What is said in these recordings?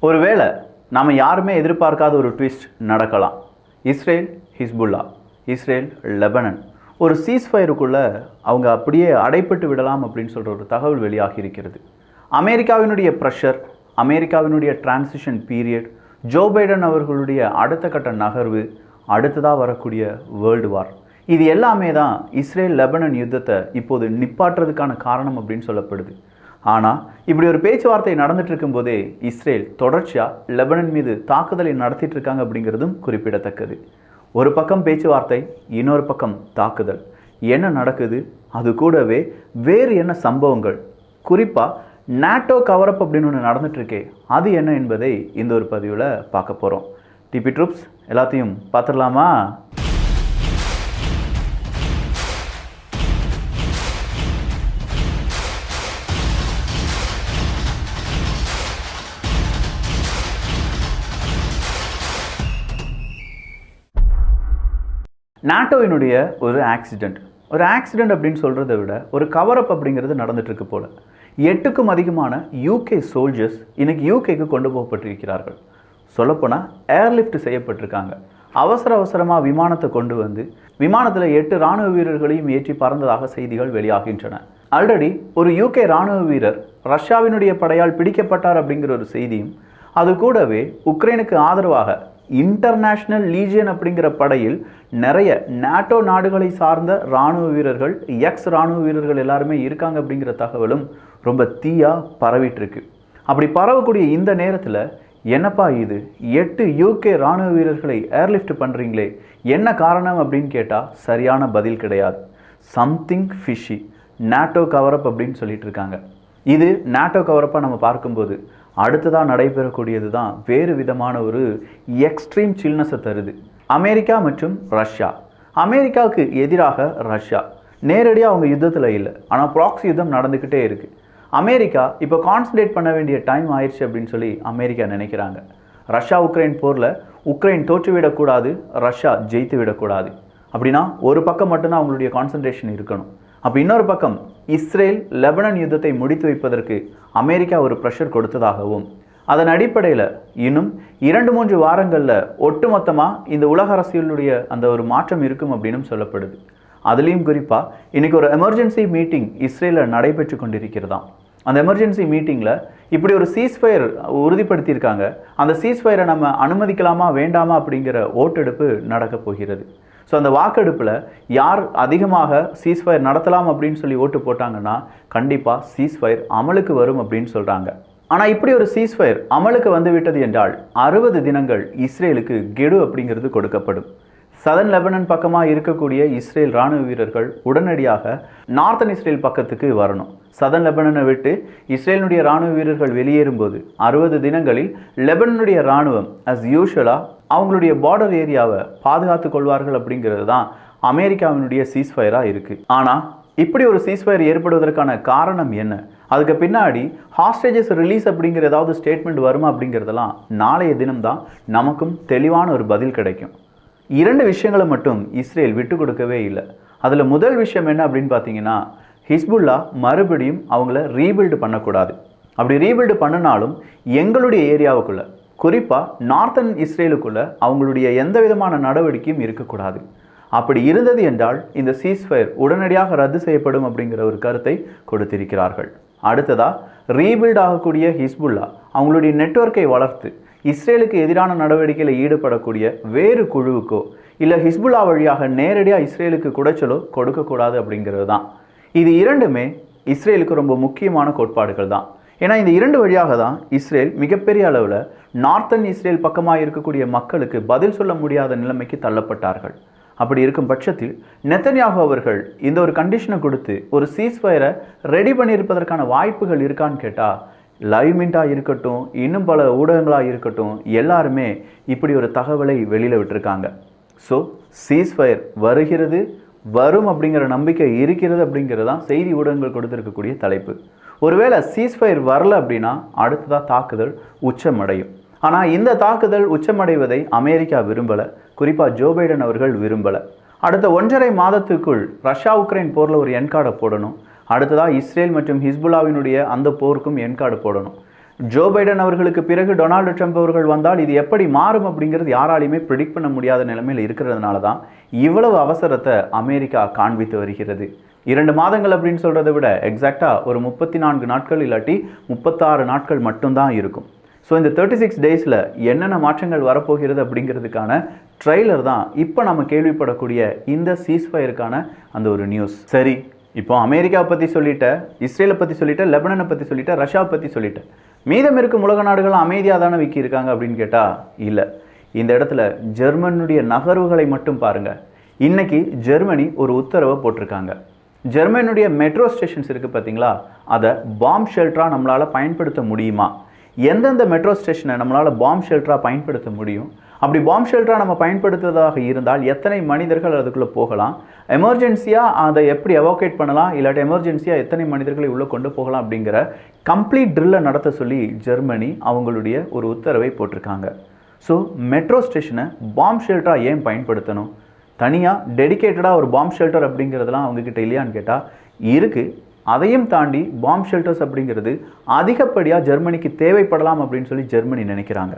ஒருவேளை நாம் யாருமே எதிர்பார்க்காத ஒரு ட்விஸ்ட் நடக்கலாம். இஸ்ரேல் ஹிஸ்புல்லா, இஸ்ரேல் லெபனன் ஒரு சீஸ்ஃபயருக்குள்ளே அவங்க அப்படியே அடைப்பட்டு விடலாம் அப்படின்னு சொல்கிற ஒரு தகவல் வெளியாகி இருக்கிறது. அமெரிக்காவினுடைய ப்ரெஷர், அமெரிக்காவினுடைய டிரான்சிஷன் பீரியட், ஜோ பைடன் அவர்களுடைய அடுத்த கட்ட நகர்வு, அடுத்ததாக வரக்கூடிய வேர்ல்டு வார், இது எல்லாமே தான் இஸ்ரேல் லெபனன் யுத்தத்தை இப்போது நிப்பாட்டுறதுக்கான காரணம் அப்படின்னு சொல்லப்படுது. ஆனால் இப்படி ஒரு பேச்சுவார்த்தை நடந்துட்டு இருக்கும்போதே இஸ்ரேல் தொடர்ச்சியாக லெபனன் மீது தாக்குதலை நடத்திட்டு இருக்காங்க அப்படிங்கிறதும் குறிப்பிடத்தக்கது. ஒரு பக்கம் பேச்சுவார்த்தை, இன்னொரு பக்கம் தாக்குதல். என்ன நடக்குது, அது கூடவே வேறு என்ன சம்பவங்கள், குறிப்பாக நாட்டோ கவரப் அப்படின்னு ஒன்று நடந்துட்டுருக்கே அது என்ன என்பதை இந்த ஒரு பதிவில் பார்க்க போகிறோம். டிபி ட்ரூப்ஸ் எல்லாத்தையும் பார்த்துடலாமா? நாட்டோவினுடைய ஒரு ஆக்சிடெண்ட் அப்படின்னு சொல்கிறத விட ஒரு கவரப் அப்படிங்கிறது நடந்துட்டுருக்கு போல். 8க்கும் அதிகமான யூகே சோல்ஜர்ஸ் இன்னைக்கு யூகேக்கு கொண்டு போகப்பட்டிருக்கிறார்கள். சொல்லப்போனால் ஏர்லிஃப்ட் செய்யப்பட்டிருக்காங்க. அவசரமாக விமானத்தை கொண்டு வந்து விமானத்தில் 8 இராணுவ வீரர்களையும் ஏற்றி பறந்ததாக செய்திகள் வெளியாகின்றன. ஆல்ரெடி ஒரு யூகே இராணுவ வீரர் ரஷ்யாவினுடைய படையால் பிடிக்கப்பட்டார் அப்படிங்கிற ஒரு செய்தியும், அது கூடவே உக்ரைனுக்கு ஆதரவாக இன்டர்நேஷ்னல் லீஜியன் அப்படிங்கிற படையில் நிறைய நாட்டோ நாடுகளை சார்ந்த இராணுவ வீரர்கள், எக்ஸ் இராணுவ வீரர்கள் எல்லாருமே இருக்காங்க அப்படிங்கிற தகவலும் ரொம்ப தீயாக பரவிட்டுருக்கு. அப்படி பரவக்கூடிய இந்த நேரத்தில் என்னப்பா இது, 8 யூகே இராணுவ வீரர்களை ஏர்லிஃப்ட் பண்ணுறீங்களே, என்ன காரணம் அப்படின்னு கேட்டால் சரியான பதில் கிடையாது. சம்திங் ஃபிஷி, நாட்டோ கவரப் அப்படின்னு சொல்லிட்டு இருக்காங்க. இது நாட்டோ கவரப்பாக நம்ம பார்க்கும்போது அடுத்ததாக நடைபெறக்கூடியது தான் வேறு விதமான ஒரு எக்ஸ்ட்ரீம் சில்னஸை தருது. அமெரிக்கா மற்றும் ரஷ்யா. அமெரிக்காவுக்கு எதிராக ரஷ்யா நேரடியாக அவங்க யுத்தத்தில் இல்லை, ஆனால் ப்ராக்ஸி யுத்தம் நடந்துக்கிட்டே இருக்குது. அமெரிக்கா இப்போ கான்சன்ட்ரேட் பண்ண வேண்டிய டைம் ஆயிடுச்சு அப்படின்னு சொல்லி அமெரிக்கா நினைக்கிறாங்க. ரஷ்யா உக்ரைன் போரில் உக்ரைன் தோற்றுவிடக்கூடாது, ரஷ்யா ஜெயித்து விடக்கூடாது. அப்படின்னா ஒரு பக்கம் மட்டும்தான் அவங்களுடைய கான்சன்ட்ரேஷன் இருக்கணும். அப்போ இன்னொரு பக்கம் இஸ்ரேல் லெபனன் யுத்தத்தை முடித்து வைப்பதற்கு அமெரிக்கா ஒரு ப்ரெஷர் கொடுத்ததாகவும், அதன் அடிப்படையில் இன்னும் 2-3 வாரங்களில் ஒட்டுமொத்தமாக இந்த உலக அரசியலுடைய அந்த ஒரு மாற்றம் இருக்கும் அப்படின்னு சொல்லப்படுது. அதுலேயும் குறிப்பாக இன்றைக்கி ஒரு எமர்ஜென்சி மீட்டிங் இஸ்ரேலில் நடைபெற்று கொண்டிருக்கிறதாம். அந்த எமர்ஜென்சி மீட்டிங்கில் இப்படி ஒரு சீஸ்ஃபயர் உறுதிப்படுத்தியிருக்காங்க. அந்த சீஸ்ஃபயரை நம்ம அனுமதிக்கலாமா வேண்டாமா அப்படிங்கிற ஓட்டெடுப்பு நடக்கப் போகிறது. ஸோ அந்த வாக்கெடுப்பில் யார் அதிகமாக சீஸ்ஃபயர் நடத்தலாம் அப்படின்னு சொல்லி ஓட்டு போட்டாங்கன்னா கண்டிப்பாக சீஸ்ஃபயர் அமலுக்கு வரும் அப்படின்னு சொல்கிறாங்க. ஆனால் இப்படி ஒரு சீஸ்ஃபயர் அமலுக்கு வந்து விட்டது என்றால் 60 தினங்கள் இஸ்ரேலுக்கு கெடு அப்படிங்கிறது கொடுக்கப்படும். சதன் லெபனன் பக்கமாக இருக்கக்கூடிய இஸ்ரேல் இராணுவ வீரர்கள் உடனடியாக நார்த்தன் இஸ்ரேல் பக்கத்துக்கு வரணும். சதன் லெபனனை விட்டு இஸ்ரேலினுடைய இராணுவ வீரர்கள் வெளியேறும்போது 60 தினங்களில் லெபனனுடைய இராணுவம் அஸ் யூஷுவலாக அவங்களுடைய பார்டர் ஏரியாவை பாதுகாத்து கொள்வார்கள் அப்படிங்கிறது தான் அமெரிக்காவினுடைய சீஸ்ஃபயராக இருக்குது. ஆனால் இப்படி ஒரு சீஸ்ஃபயர் ஏற்படுவதற்கான காரணம் என்ன, அதுக்கு பின்னாடி ஹாஸ்டேஜஸ் ரிலீஸ் அப்படிங்கிற ஏதாவது ஸ்டேட்மெண்ட் வருமா அப்படிங்கிறதெல்லாம் நாளைய தினம்தான் நமக்கும் தெளிவான ஒரு பதில் கிடைக்கும். 2 விஷயங்களை மட்டும் இஸ்ரேல் விட்டு கொடுக்கவே இல்லை. அதில் முதல் விஷயம் என்ன அப்படின்னு பார்த்தீங்கன்னா, ஹிஸ்புல்லா மறுபடியும் அவங்கள ரீபில்டு பண்ணக்கூடாது. அப்படி ரீபில்டு பண்ணினாலும் எங்களுடைய ஏரியாவுக்குள்ளே, குறிப்பாக நார்த்தன் இஸ்ரேலுக்குள்ளே அவங்களுடைய எந்த விதமான நடவடிக்கையும் இருக்கக்கூடாது. அப்படி இருந்தது என்றால் இந்த சீஸ்ஃபயர் உடனடியாக ரத்து செய்யப்படும் அப்படிங்கிற ஒரு கருத்தை கொடுத்திருக்கிறார்கள். அடுத்ததாக ரீபில்ட் ஆகக்கூடிய ஹிஸ்புல்லா அவங்களுடைய நெட்வொர்க்கை வளர்த்து இஸ்ரேலுக்கு எதிரான நடவடிக்கையில் ஈடுபடக்கூடிய வேறு குழுவுக்கோ இல்லை ஹிஸ்புல்லா வழியாக நேரடியாக இஸ்ரேலுக்கு குடைச்சலோ கொடுக்கக்கூடாது அப்படிங்கிறது தான். இது இரண்டுமே இஸ்ரேலுக்கு ரொம்ப முக்கியமான கோட்பாடுகள் தான். ஏன்னா இந்த 2 வழியாக தான் இஸ்ரேல் மிகப்பெரிய அளவில் நார்த்தன் இஸ்ரேல் பக்கமாக இருக்கக்கூடிய மக்களுக்கு பதில் சொல்ல முடியாத நிலைமைக்கு தள்ளப்பட்டார்கள். அப்படி இருக்கும் பட்சத்தில் நெத்தன்யாகு அவர்கள் இந்த ஒரு கண்டிஷனை கொடுத்து ஒரு சீஸ்ஃபயரை ரெடி பண்ணியிருப்பதற்கான வாய்ப்புகள் இருக்கான்னு கேட்டால், லைவ் மின்ட்டாக இருக்கட்டும், இன்னும் பல ஊடகங்களாக இருக்கட்டும், எல்லாருமே இப்படி ஒரு தகவலை வெளியில் விட்டுருக்காங்க. ஸோ சீஸ்ஃபயர் வருகிறது, வரும் அப்படிங்கிற நம்பிக்கை இருக்கிறது அப்படிங்கிறது தான் செய்தி ஊடகங்கள் கொடுத்துருக்கக்கூடிய தலைப்பு. ஒருவேளை சீஸ்ஃபயர் வரல அப்படின்னா அடுத்ததாக தாக்குதல் உச்சமடையும். ஆனால் இந்த தாக்குதல் உச்சமடைவதை அமெரிக்கா விரும்பலை, குறிப்பாக ஜோ பைடன் அவர்கள் விரும்பலை. அடுத்த 1.5 மாதத்துக்குள் ரஷ்யா உக்ரைன் போரில் ஒரு என்கார்டை போடணும். அடுத்ததாக இஸ்ரேல் மற்றும் ஹிஸ்புல்லாவினுடைய அந்த போருக்கும் என்கார்டு போடணும். ஜோ பைடன் அவர்களுக்கு பிறகு டொனால்டு ட்ரம்ப் அவர்கள் வந்தால் இது எப்படி மாறும் அப்படிங்கிறது யாராலையுமே ப்ரிடிக்ட் பண்ண முடியாத நிலைமையில் இருக்கிறதுனால தான் இவ்வளவு அவசரத்தை அமெரிக்கா காண்பித்து வருகிறது. 2 மாதங்கள் அப்படின்னு சொல்கிறத விட எக்ஸாக்டாக ஒரு 34 நாட்கள் இல்லாட்டி 36 நாட்கள் மட்டும்தான் இருக்கும். ஸோ இந்த 36 டேஸில் என்னென்ன மாற்றங்கள் வரப்போகிறது அப்படிங்கிறதுக்கான ட்ரெய்லர் தான் இப்போ நம்ம கேள்விப்படக்கூடிய இந்த சீஸ்ஃபயருக்கான அந்த ஒரு நியூஸ். சரி, இப்போ அமெரிக்காவை பற்றி சொல்லிட்டேன், இஸ்ரேலை பற்றி சொல்லிட்டேன், லெபனனை பற்றி சொல்லிட்டேன், ரஷ்யாவை பற்றி சொல்லிட்டேன். மீதம் இருக்கும் உலக நாடுகள் அமைதியாக தானே விக்கி இருக்காங்க அப்படின்னு கேட்டால் இல்லை. இந்த இடத்துல ஜெர்மனுடைய நகர்வுகளை மட்டும் பாருங்கள். இன்னைக்கு ஜெர்மனி ஒரு உத்தரவை போட்டிருக்காங்க. ஜெர்மனுடைய மெட்ரோ ஸ்டேஷன்ஸ் இருக்குது பார்த்தீங்களா, அதை பாம் ஷெல்டராக நம்மளால் பயன்படுத்த முடியுமா? எந்தெந்த மெட்ரோ ஸ்டேஷனை நம்மளால் பாம் ஷெல்டராக பயன்படுத்த முடியும்? அப்படி பாம் ஷெல்டராக நம்ம பயன்படுத்துவதாக இருந்தால் எத்தனை மனிதர்கள் அதுக்குள்ளே போகலாம்? எமர்ஜென்சியாக அதை எப்படி எவாக்குவேட் பண்ணலாம், இல்லாட்டி எமர்ஜென்சியாக எத்தனை மனிதர்களை உள்ளே கொண்டு போகலாம் அப்படிங்கிற கம்ப்ளீட் ட்ரில்லை நடத்த சொல்லி ஜெர்மனி அவங்களுடைய ஒரு உத்தரவை போட்டிருக்காங்க. ஸோ மெட்ரோ ஸ்டேஷனை பாம் ஷெல்டராக ஏன் பயன்படுத்தணும்? தனியாக டெடிக்கேட்டடாக ஒரு பாம் ஷெல்டர் அப்படிங்கிறதுலாம் அவங்கக்கிட்ட இல்லையான்னு கேட்டால் இருக்குது. அதையும் தாண்டி பாம் ஷெல்டர்ஸ் அப்படிங்கிறது அதிகப்படியாக ஜெர்மனிக்கு தேவைப்படலாம் அப்படின்னு சொல்லி ஜெர்மனி நினைக்கிறாங்க.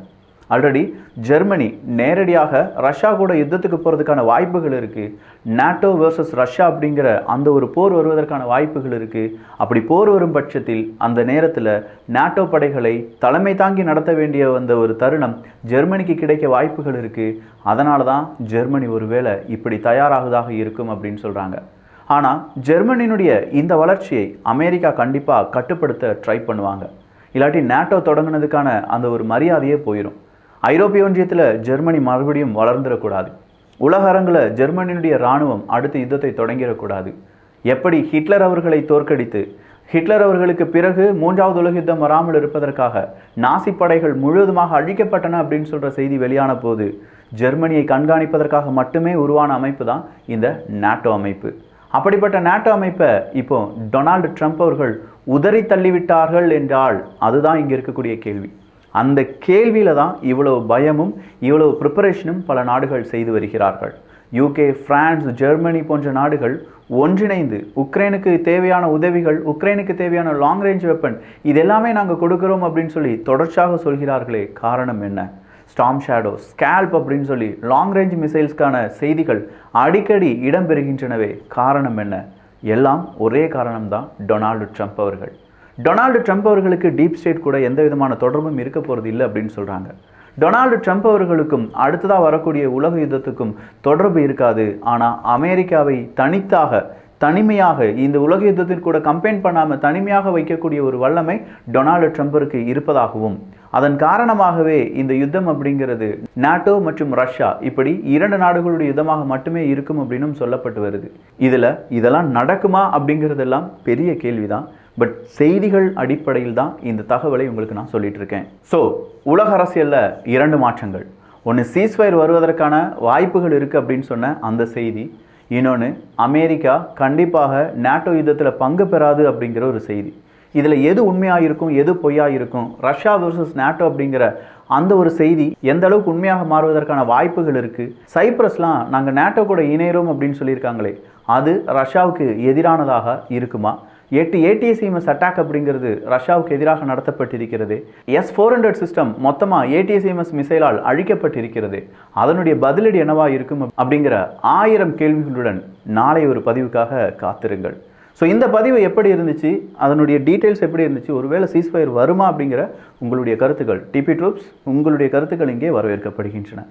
ஆல்ரெடி ஜெர்மனி நேரடியாக ரஷ்யா கூட யுத்தத்துக்கு போகிறதுக்கான வாய்ப்புகள் இருக்குது. நாட்டோ வர்சஸ் ரஷ்யா அப்படிங்கிற அந்த ஒரு போர் வருவதற்கான வாய்ப்புகள் இருக்குது. அப்படி போர் வரும் பட்சத்தில் அந்த நேரத்தில் நாட்டோ படைகளை தலைமை தாங்கி நடத்த வேண்டிய அந்த ஒரு தருணம் ஜெர்மனிக்கு கிடைக்க வாய்ப்புகள் இருக்குது. அதனால தான் ஜெர்மனி ஒருவேளை இப்படி தயாராகுதாக இருக்கும் அப்படின்னு சொல்கிறாங்க. ஆனால் ஜெர்மனியினுடைய இந்த வளர்ச்சியை அமெரிக்கா கண்டிப்பாக கட்டுப்படுத்த ட்ரை பண்ணுவாங்க. இல்லாட்டி நாட்டோ தொடங்கினதுக்கான அந்த ஒரு மரியாதையே போயிடும். ஐரோப்பிய ஒன்றியத்தில் ஜெர்மனி மறுபடியும் வளர்ந்துடக்கூடாது. உலக அரங்கில் ஜெர்மனியினுடைய இராணுவம் அடுத்த யுத்தத்தை தொடங்கிடக்கூடாது. எப்படி ஹிட்லர் அவர்களை தோற்கடித்து ஹிட்லர் அவர்களுக்கு பிறகு 3வது உலக யுத்தம் வராமல் இருப்பதற்காக நாசி படைகள் முழுவதுமாக அழிக்கப்பட்டன அப்படின்னு சொல்கிற செய்தி வெளியான போது ஜெர்மனியை கண்காணிப்பதற்காக மட்டுமே உருவான அமைப்பு தான் இந்த நாட்டோ அமைப்பு. அப்படிப்பட்ட நாட்டோ அமைப்பை இப்போ டொனால்டு ட்ரம்ப் அவர்கள் உதறி தள்ளிவிட்டார்கள் என்றால் அதுதான் இங்கே இருக்கக்கூடிய கேள்வி. அந்த கேள்வியில் தான் இவ்வளவு பயமும் இவ்வளவு ப்ரிப்பரேஷனும் பல நாடுகள் செய்து வருகிறார்கள். யூகே, பிரான்ஸ், ஜெர்மனி போன்ற நாடுகள் ஒன்றிணைந்து உக்ரைனுக்கு தேவையான உதவிகள், உக்ரைனுக்கு தேவையான லாங் ரேஞ்ச் வெப்பன் இதெல்லாமே நாங்கள் கொடுக்குறோம் அப்படின்னு சொல்லி தொடர்ச்சியாக சொல்கிறார்களே, காரணம் என்ன? ஸ்டார்ம் ஷேடோ, ஸ்கேல்ப் அப்படின்னு சொல்லி லாங் ரேஞ்ச் மிசைல்ஸ்க்கான செய்திகள் அடிக்கடி இடம்பெறுகின்றனவே, காரணம் என்ன? எல்லாம் ஒரே காரணம்தான், டொனால்டு ட்ரம்ப் அவர்கள். டொனால்டு ட்ரம்ப் அவர்களுக்கு டீப் ஸ்டேட் கூட எந்த விதமான தொடர்பும் இருக்க போகிறது இல்லை அப்படின்னு சொல்கிறாங்க. டொனால்டு ட்ரம்ப் அவர்களுக்கும் அடுத்ததாக வரக்கூடிய உலக யுத்தத்துக்கும் தொடர்பு இருக்காது. ஆனால் அமெரிக்காவை தனிமையாக இந்த உலக யுத்தத்திற்கு கூட கம்பைன் பண்ணாமல் தனிமையாக வைக்கக்கூடிய ஒரு வல்லமை டொனால்டு ட்ரம்பிற்கு இருப்பதாகவும், அதன் காரணமாகவே இந்த யுத்தம் அப்படிங்கிறது நாட்டோ மற்றும் ரஷ்யா இப்படி 2 நாடுகளுடைய யுத்தமாக மட்டுமே இருக்கும் அப்படின்னும் சொல்லப்பட்டு வருது. இதெல்லாம் நடக்குமா அப்படிங்கிறதெல்லாம் பெரிய கேள்விதான். பட் செய்திகள் அடிப்படையில் தான் இந்த தகவலை உங்களுக்கு நான் சொல்லிட்டு இருக்கேன். ஸோ உலக அரசியலில் 2 மாற்றங்கள். ஒன்று, சீஸ்ஃபயர் வருவதற்கான வாய்ப்புகள் இருக்குது அப்படின்னு சொன்ன அந்த செய்தி. இன்னொன்று, அமெரிக்கா கண்டிப்பாக நாட்டோ யுத்தத்தில் பங்கு பெறாது அப்படிங்கிற ஒரு செய்தி. இதில் எது உண்மையாக இருக்கும், எது பொய்யாக இருக்கும்? ரஷ்யா வர்சஸ் நாட்டோ அப்படிங்கிற அந்த ஒரு செய்தி எந்த அளவுக்கு உண்மையாக மாறுவதற்கான வாய்ப்புகள் இருக்குது? சைப்ரஸ்லாம் நாங்கள் நாட்டோ கூட இணைகிறோம் அப்படின்னு சொல்லியிருக்காங்களே, அது ரஷ்யாவுக்கு எதிரானதாக இருக்குமா? 8 ATACMS அட்டாக் அப்படிங்கிறது ரஷ்யாவுக்கு எதிராக நடத்தப்பட்டிருக்கிறது. S-400 சிஸ்டம் மொத்தமாக ATACMS மிசைலால் அழிக்கப்பட்டிருக்கிறது. அதனுடைய பதிலடி என்னவா இருக்கும் அப்படிங்கிற 1000 கேள்விகளுடன் நாளை ஒரு பதிவுக்காக காத்திருங்கள். ஸோ இந்த பதிவு எப்படி இருந்துச்சு, அதனுடைய டீட்டெயில்ஸ் எப்படி இருந்துச்சு, ஒருவேளை சீஸ்ஃபயர் வருமா அப்படிங்கிற உங்களுடைய கருத்துக்கள், டிபி ட்ரூப்ஸ் உங்களுடைய கருத்துக்கள் இங்கே வரவேற்கப்படுகின்றன.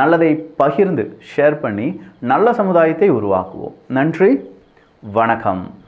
நல்லதை பகிர்ந்து ஷேர் பண்ணி நல்ல சமுதாயத்தை உருவாக்குவோம். நன்றி, வணக்கம்.